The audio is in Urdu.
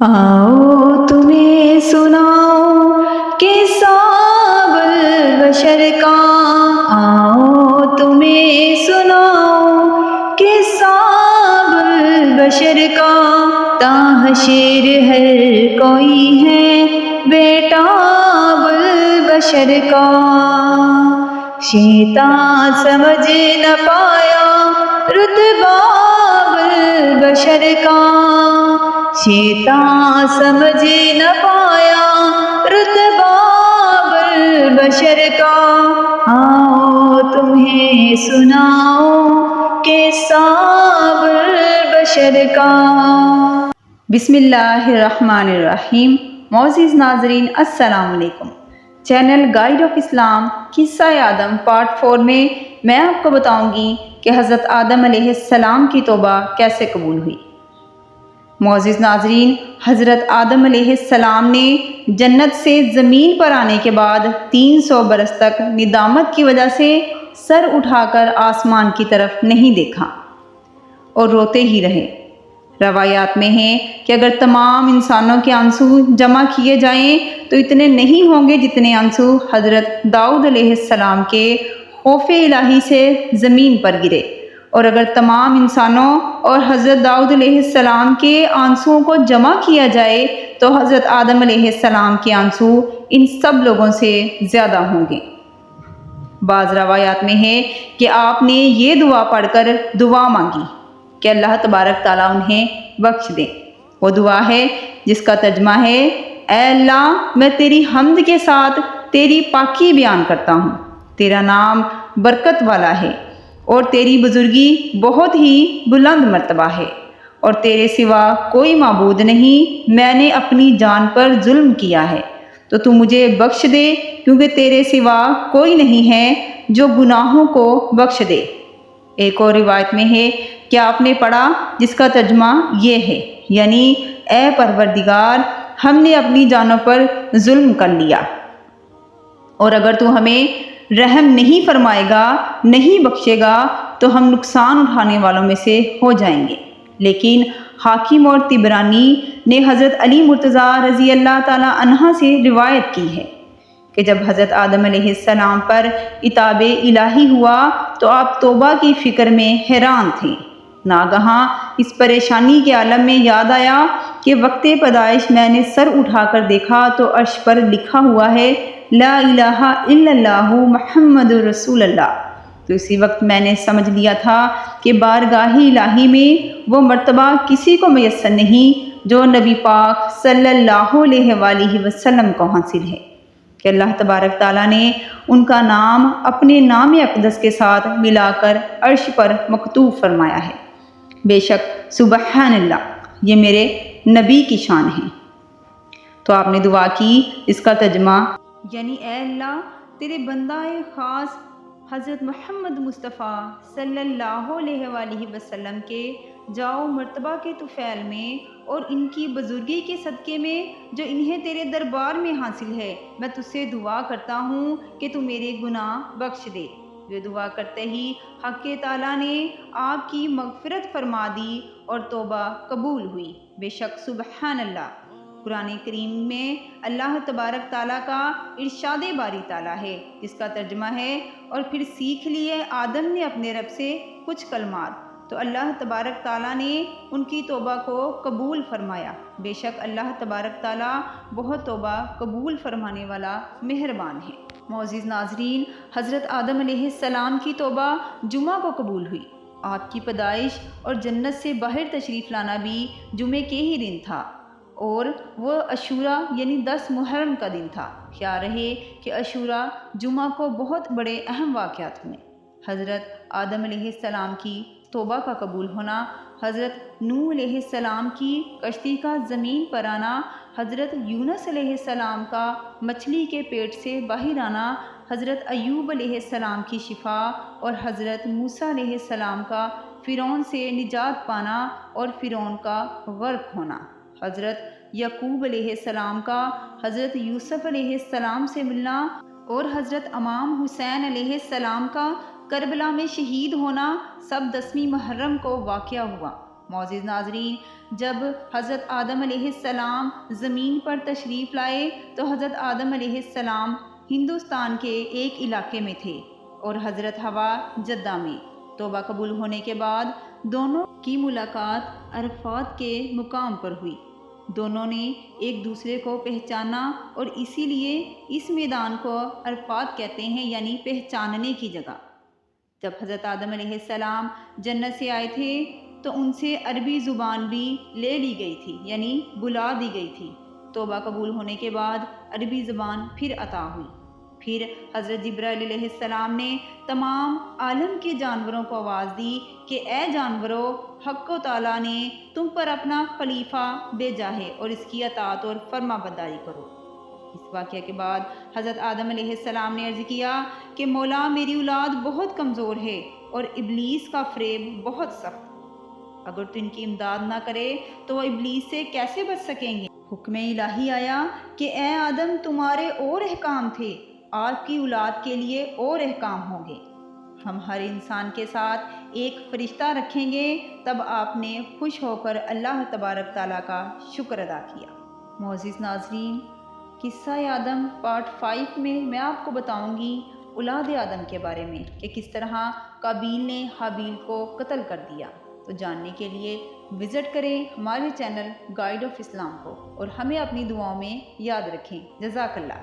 آؤ تمہیں سناؤ قصہ بشر کا، آؤ تمہیں سناؤ قصہ بشر کا، تاحشر ہر کوئی ہے بیٹا بشر کا۔ شیطان سمجھ نہ پایا رتبہ بشر کا، شیطان سمجھ نہ پایا رتبہ بشر کا، آؤ تمہیں سناؤ قصہ بشر کا۔ بسم اللہ الرحمن الرحیم۔ معزز ناظرین السلام علیکم۔ چینل گائیڈ آف اسلام قصہ آدم پارٹ 4 میں آپ کو بتاؤں گی کہ حضرت آدم علیہ السلام کی توبہ کیسے قبول ہوئی۔ معزز ناظرین، حضرت آدم علیہ السلام نے جنت سے زمین پر آنے کے بعد 300 برس تک ندامت کی وجہ سے سر اٹھا کر آسمان کی طرف نہیں دیکھا اور روتے ہی رہے۔ روایات میں ہے کہ اگر تمام انسانوں کے آنسو جمع کیے جائیں تو اتنے نہیں ہوں گے جتنے آنسو حضرت داؤد علیہ السلام کے خوف الہی سے زمین پر گرے، اور اگر تمام انسانوں اور حضرت داؤد علیہ السلام کے آنسوؤں کو جمع کیا جائے تو حضرت آدم علیہ السلام کے آنسو ان سب لوگوں سے زیادہ ہوں گے۔ بعض روایات میں ہے کہ آپ نے یہ دعا پڑھ کر دعا مانگی کہ اللہ تبارک تعالیٰ انہیں بخش دے۔ وہ دعا ہے جس کا ترجمہ ہے، اے اللہ میں تیری حمد کے ساتھ تیری پاکی بیان کرتا ہوں، تیرا نام برکت والا ہے اور تیری بزرگی بہت ہی بلند مرتبہ ہے، اور تیرے سوا کوئی معبود نہیں، میں نے اپنی جان پر ظلم کیا ہے تو تو مجھے بخش دے، کیونکہ تیرے سوا کوئی نہیں ہے جو گناہوں کو بخش دے۔ ایک اور روایت میں ہے کہ آپ نے پڑھا جس کا ترجمہ یہ ہے، یعنی اے پروردگار ہم نے اپنی جانوں پر ظلم کر لیا، اور اگر تو ہمیں رحم نہیں فرمائے گا، نہیں بخشے گا تو ہم نقصان اٹھانے والوں میں سے ہو جائیں گے۔ لیکن حاکم اور طبرانی نے حضرت علی مرتضیٰ رضی اللہ تعالی عنہ سے روایت کی ہے کہ جب حضرت آدم علیہ السلام پر عتاب الہی ہوا تو آپ توبہ کی فکر میں حیران تھے۔ ناگہاں اس پریشانی کے عالم میں یاد آیا کہ وقت پیدائش میں نے سر اٹھا کر دیکھا تو عرش پر لکھا ہوا ہے، لا الہ الا اللہ محمد رسول اللہ۔ تو اسی وقت میں نے سمجھ لیا تھا کہ بارگاہ الہی میں وہ مرتبہ کسی کو میسر نہیں جو نبی پاک صلی اللہ علیہ وآلہ وسلم کو حاصل ہے، کہ اللہ تبارک تعالیٰ نے ان کا نام اپنے نام اقدس کے ساتھ ملا کر عرش پر مکتوب فرمایا ہے۔ بے شک سبحان اللہ، یہ میرے نبی کی شان ہے۔ تو آپ نے دعا کی، اس کا ترجمہ یعنی اے اللہ تیرے بندہ خاص حضرت محمد مصطفیٰ صلی اللہ علیہ وآلہ وسلم کے جاؤ مرتبہ کے طفیل میں اور ان کی بزرگی کے صدقے میں جو انہیں تیرے دربار میں حاصل ہے، میں تجھ سے دعا کرتا ہوں کہ تو میرے گناہ بخش دے۔ یہ دعا کرتے ہی حق تعالیٰ نے آپ کی مغفرت فرما دی اور توبہ قبول ہوئی۔ بے شک سبحان اللہ۔ قرآن کریم میں اللہ تبارک تعالیٰ کا ارشاد باری تعالیٰ ہے جس کا ترجمہ ہے، اور پھر سیکھ لیے آدم نے اپنے رب سے کچھ کلمات تو اللہ تبارک تعالیٰ نے ان کی توبہ کو قبول فرمایا۔ بے شک اللہ تبارک تعالیٰ بہت توبہ قبول فرمانے والا مہربان ہے۔ معزز ناظرین، حضرت آدم علیہ السلام کی توبہ جمعہ کو قبول ہوئی۔ آپ کی پیدائش اور جنت سے باہر تشریف لانا بھی جمعے کے ہی دن تھا، اور وہ عاشوراء یعنی 10 محرم کا دن تھا۔ خیال رہے کہ عاشوراء جمعہ کو بہت بڑے اہم واقعات ہوئے۔ حضرت آدم علیہ السلام کی توبہ کا قبول ہونا، حضرت نوح علیہ السلام کی کشتی کا زمین پر آنا، حضرت یونس علیہ السلام کا مچھلی کے پیٹ سے باہر آنا، حضرت ایوب علیہ السلام کی شفا، اور حضرت موسیٰ علیہ السلام کا فرعون سے نجات پانا اور فرعون کا غرق ہونا، حضرت یعقوب علیہ السلام کا حضرت یوسف علیہ السلام سے ملنا، اور حضرت امام حسین علیہ السلام کا کربلا میں شہید ہونا، سب 10ویں محرم کو واقعہ ہوا۔ معزز ناظرین، جب حضرت آدم علیہ السلام زمین پر تشریف لائے تو حضرت آدم علیہ السلام ہندوستان کے ایک علاقے میں تھے اور حضرت حوا جدہ میں۔ توبہ قبول ہونے کے بعد دونوں کی ملاقات عرفات کے مقام پر ہوئی۔ دونوں نے ایک دوسرے کو پہچانا اور اسی لیے اس میدان کو عرفات کہتے ہیں، یعنی پہچاننے کی جگہ۔ جب حضرت آدم علیہ السلام جنت سے آئے تھے تو ان سے عربی زبان بھی لے لی گئی تھی، یعنی بلا دی گئی تھی۔ توبہ قبول ہونے کے بعد عربی زبان پھر عطا ہوئی۔ پھر حضرت جبرائیل علیہ السلام نے تمام عالم کے جانوروں کو آواز دی کہ اے جانوروں، حق و تعالیٰ نے تم پر اپنا خلیفہ بھیجا ہے اور اس کی اطاعت اور فرما برداری کرو۔ اس واقعہ کے بعد حضرت آدم علیہ السلام نے عرض کیا کہ مولا، میری اولاد بہت کمزور ہے اور ابلیس کا فریب بہت سخت، اگر تو ان کی امداد نہ کرے تو وہ ابلیس سے کیسے بچ سکیں گے؟ حکم الہی آیا کہ اے آدم، تمہارے اور احکام تھے، آپ کی اولاد کے لیے اور احکام ہوں گے۔ ہم ہر انسان کے ساتھ ایک فرشتہ رکھیں گے۔ تب آپ نے خوش ہو کر اللہ تبارک تعالیٰ کا شکر ادا کیا۔ معزز ناظرین، قصہ آدم پارٹ 5 میں آپ کو بتاؤں گی اولاد آدم کے بارے میں کہ کس طرح قابیل نے حابیل کو قتل کر دیا۔ تو جاننے کے لیے وزٹ کریں ہمارے چینل گائیڈ آف اسلام کو اور ہمیں اپنی دعاؤں میں یاد رکھیں۔ جزاک اللہ۔